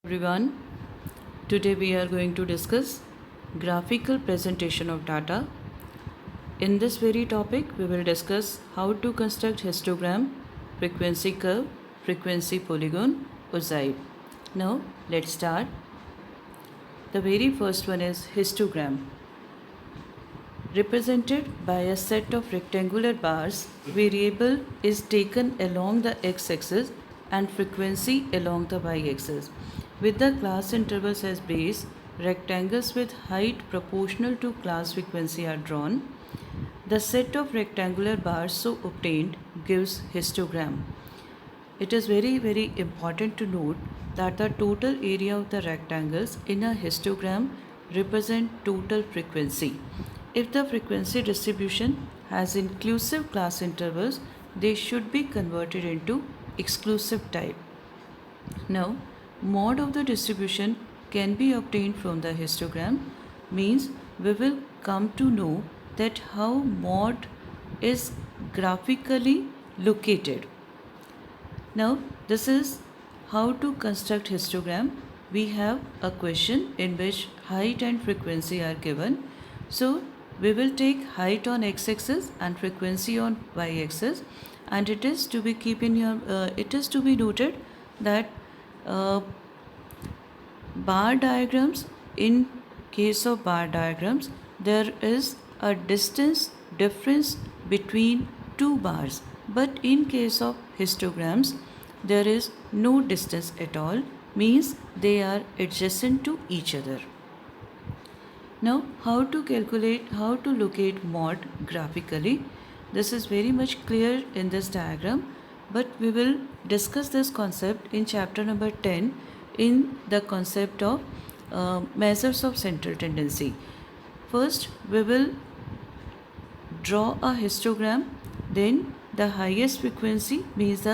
Everyone, today we are going to discuss graphical presentation of data. In this very topic, we will discuss how to construct histogram, frequency curve, frequency polygon, mosaic. Now, let's start. The very first one is histogram. Represented by a set of rectangular bars, variable is taken along the x-axis and frequency along the y-axis. With the class intervals as base, rectangles with height proportional to class frequency are drawn. The set of rectangular bars so obtained gives histogram. It is very important to note that the total area of the rectangles in a histogram represent total frequency. If the frequency distribution has inclusive class intervals, they should be converted into exclusive type. Now, mod of the distribution can be obtained from the histogram, means we will come to know that how mod is graphically located. Now, this is how to construct histogram. We have a question in which height and frequency are given. So, we will take height on x-axis and frequency on y-axis, and it is to be noted that bar diagrams, in case of bar diagrams, there is a distance difference between two bars, but in case of histograms there is no distance at all, means they are adjacent to each other. Now, how to locate mod graphically? This is very much clear in this diagram, but we will discuss this concept in chapter number 10 in the concept of measures of central tendency. First, we will draw a histogram, then the highest frequency means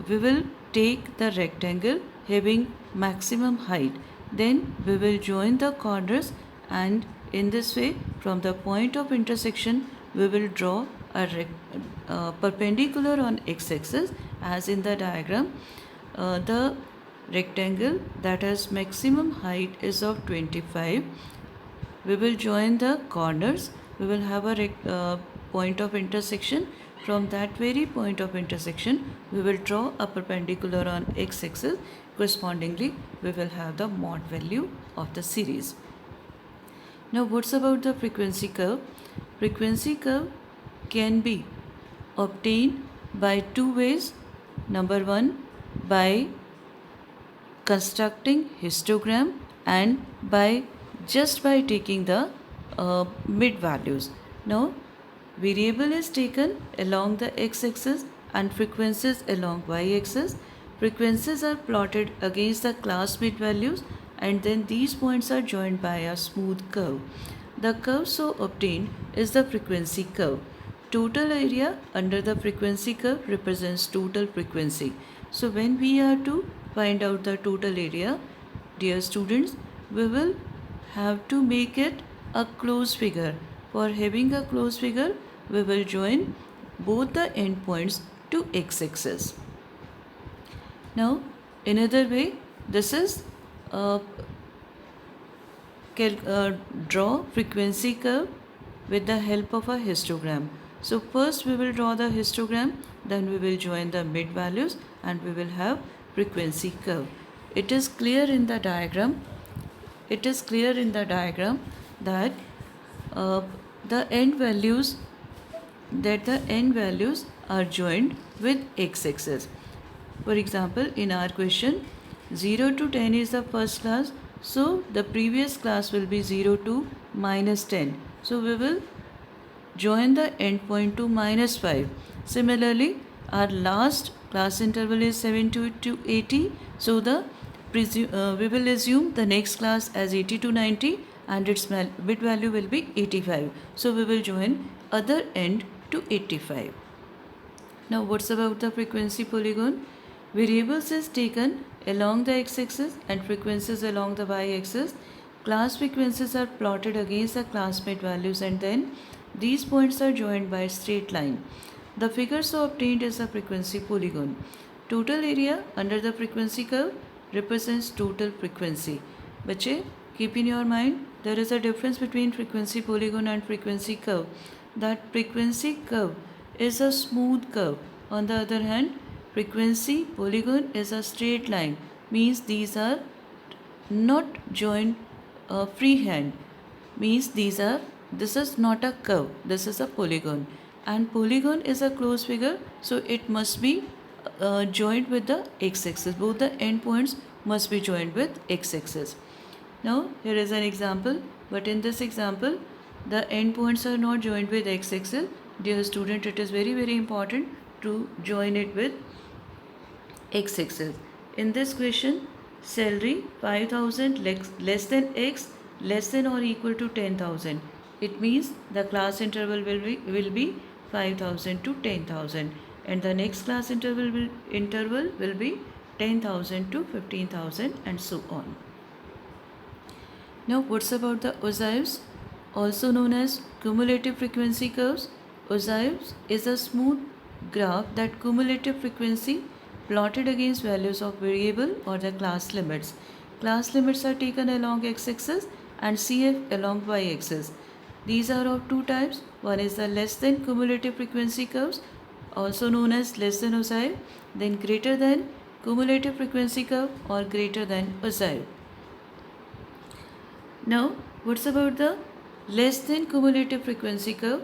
we will take the rectangle having maximum height. Then we will join the corners, and in this way from the point of intersection we will draw a perpendicular on x-axis as in the diagram. The rectangle that has maximum height is of 25. We will join the corners. We will have a point of intersection. From that very point of intersection we will draw a perpendicular on x-axis. Correspondingly, we will have the mod value of the series. Now, what's about the frequency curve? Frequency curve can be obtained by two ways. Number one, by constructing histogram, and by taking the mid values. Now, variable is taken along the x-axis and frequencies along y-axis. Frequencies are plotted against the class mid values, and then these points are joined by a smooth curve. The curve so obtained is the frequency curve. Total area under the frequency curve represents total frequency. So when we are to find out the total area, dear students, we will have to make it a closed figure. For having a closed figure, we will join both the endpoints to x-axis. Now, another way, this is draw frequency curve with the help of a histogram. So first we will draw the histogram, then we will join the mid values, and we will have frequency curve. It is clear in the diagram. That the end values are joined with x-axis. For example, in our question, 0 to 10 is the first class, so the previous class will be 0 to minus 10. So we will join the endpoint to minus 5. Similarly, our last class interval is 70 to 80, so we will assume the next class as 80 to 90, and its bit value will be 85. So we will join other end to 85. Now, what's about the frequency polygon? Variables is taken along the x-axis and frequencies along the y-axis. Class frequencies are plotted against the class mid values, and then these points are joined by a straight line. The figure so obtained is a frequency polygon. Total area under the frequency curve represents total frequency. बच्चे, keep in your mind there is a difference between frequency polygon and frequency curve. That frequency curve is a smooth curve. On the other hand, frequency polygon is a straight line, means these are not joined freehand, means this is not a curve, this is a polygon, and polygon is a closed figure, so it must be joined with the x-axis. Both the endpoints must be joined with x-axis. Now here is an example, but in this example the endpoints are not joined with x-axis. Dear student, it is very important to join it with x-axis. In this question, salary 5,000 less than x less than or equal to 10,000. It means the class interval will be 5,000 to 10,000, and the next class interval will be 10,000 to 15,000, and so on. Now what's about the Ogives, also known as cumulative frequency curves? Ogives is a smooth graph that cumulative frequency plotted against values of variable or the class limits. Class limits are taken along x-axis and CF along y-axis. These are of two types. One is the less than cumulative frequency curves, also known as less than Ogive, then greater than cumulative frequency curve or greater than Ogive. Now, what's about the less than cumulative frequency curve?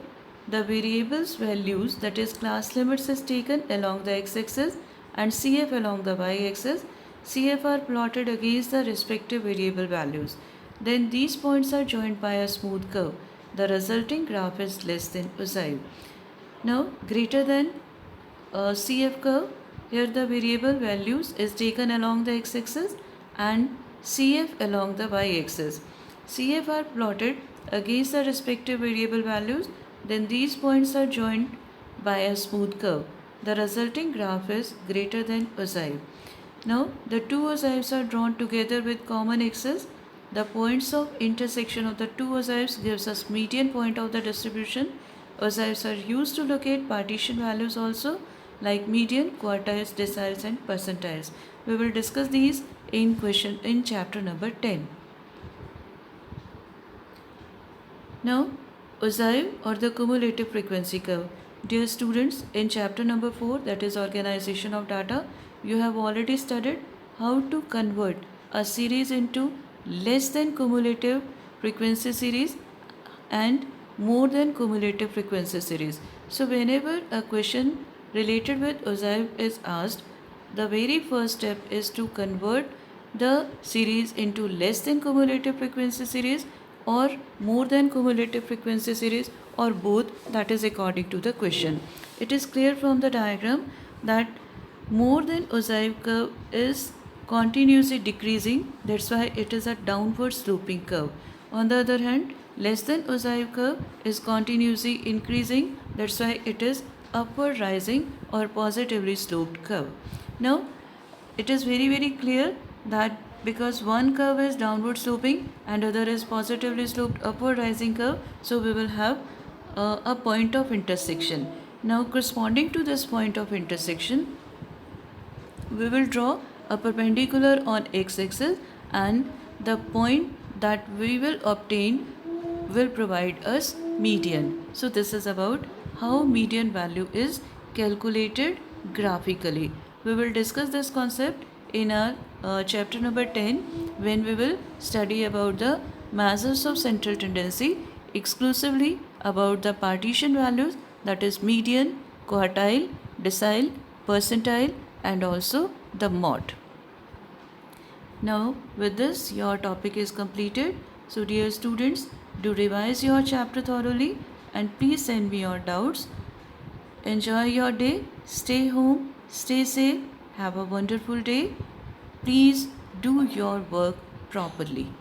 The variables values, that is class limits, is taken along the x-axis and CF along the y-axis. CF are plotted against the respective variable values. Then these points are joined by a smooth curve. The resulting graph is less than Ogive. Now, greater than CF curve, here the variable values is taken along the x-axis and CF along the y-axis. CF are plotted against the respective variable values, then these points are joined by a smooth curve. The resulting graph is greater than Ogive. Now the two Ogives are drawn together with common axis. The points of intersection of the two Ogives gives us median point of the distribution. Ogives are used to locate partition values also, like median, quartiles, deciles and percentiles. We will discuss these in chapter number 10. Now, Ogive or the cumulative frequency curve. Dear students, in chapter number 4, that is organization of data, you have already studied how to convert a series into less than cumulative frequency series and more than cumulative frequency series. So whenever a question related with Ogive is asked, the very first step is to convert the series into less than cumulative frequency series or more than cumulative frequency series, or both, that is according to the question. It is clear from the diagram that more than Ogive curve is continuously decreasing, that's why it is a downward sloping curve. On the other hand, less than Ogive curve is continuously increasing, that's why it is upward rising or positively sloped curve. Now it is very clear that because one curve is downward sloping and other is positively sloped upward rising curve, so we will have a point of intersection. Now corresponding to this point of intersection, we will draw a perpendicular on x-axis, and the point that we will obtain will provide us median. So this is about how median value is calculated graphically. We will discuss this concept in our chapter number 10, when we will study about the measures of central tendency, exclusively about the partition values, that is median, quartile, decile, percentile and also the mode. Now with this your topic is completed. So dear students, do revise your chapter thoroughly and please send me your doubts. Enjoy your day, stay home, stay safe, have a wonderful day. Please do your work properly.